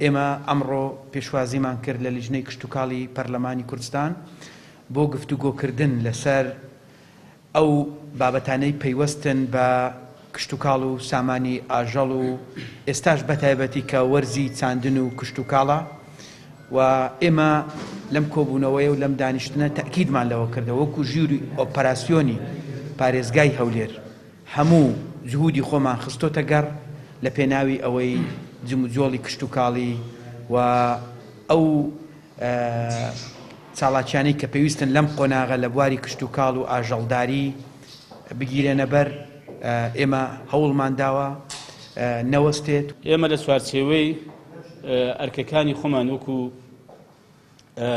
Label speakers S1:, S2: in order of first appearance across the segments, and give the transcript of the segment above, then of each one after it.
S1: ئێمە ئەمڕۆ پێشوازیمان کرد لە لیژنەی کشتتوکاڵی پەرلەمانی کوردستان بۆ گفتوگۆکردن لەسەر ئەو بابەتانەی پەیوەستن بە کشتتوکاڵ و سامانی ئاژەڵ و ئێستاش بەتایبەتی کە وەرزی چاندن و کشتتوکاڵە و ئێمە لەم کۆبوونەوەی و لەم دانیشتنە تەکیدمان لەوە کردەوە وەکو ژووری ئۆپەراسیۆنی پارێزگای هەولێر هەموو جهودی خۆمان خستۆتە گەڕ لە پێناوی ئەوەی جموجۆڵی کشتتوکاڵی و ئەو چاڵاکیانەی کە پێویستن لەم قۆناغە لە بواری کشتتوکاڵ و ئاژەڵداری بگیرێنە بەر ئێمە هەوڵمان داوە نەوەستێت.
S2: ئێمە لە سوارچێوەی ئەرکەکانی خۆمان وەکو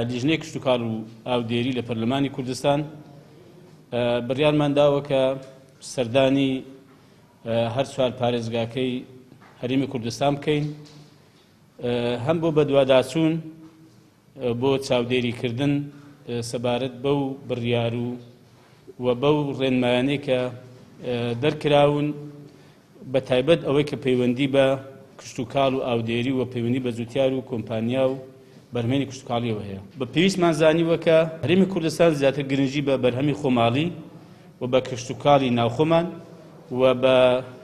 S2: لیژنەی کشتتوکاڵ و ئاودێری لە پەرلەمانی کوردستان بڕیارمان داوە کە سەردانی هەر چوار پارێزگاکەی هەرێمی کوردستان بکەین هەم بۆ بەدواداچوون بۆ چاودێریکردن سەبارەت بەو بڕیار و بەو ڕێنمایانەی کە دەرکراون بە تایبەت ئەوەی کە پەیوەندی بە کشتتوکاڵ و ئاودێری و پەیوەندی بە جوتیار و کۆمپانیا و بەرهەمێنی کشتتوکاڵیەوە هەیە. بە پێویستمان زانیوە کە هەرێمی کوردستان زیاتر گرنگی بە بەرهەمی خۆماڵی و بە کشتتوکاڵی ناوخۆمان و بە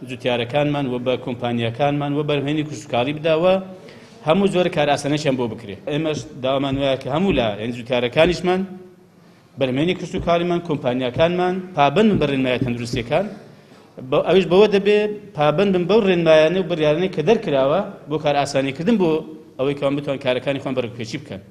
S2: جوتیارەکانمان و بە کۆمپانیاکانمان و بەرهەمێنی کشتتوکاڵی بداوە هەموو زۆر کار ئاسانەشیان بۆ بکرێت. ئێمەش داوامان وایە کە هەموو لە جوتیارەکانیشمان بەرهەمێنی کشتتوکاڵیمان کۆمپانیاکانمان پابەند بن بە ڕێنمایە تەندروستیەکان ئەویش بەوە دەبێت پابەند بن بەو ڕێنمایانە و بڕیارانەی کە دەرکراوە بۆ کار ئاسانیکردن بۆ ئەوەی کەوان بتوان کارەکانی خۆیان بەڕێوەپێشی بکەن.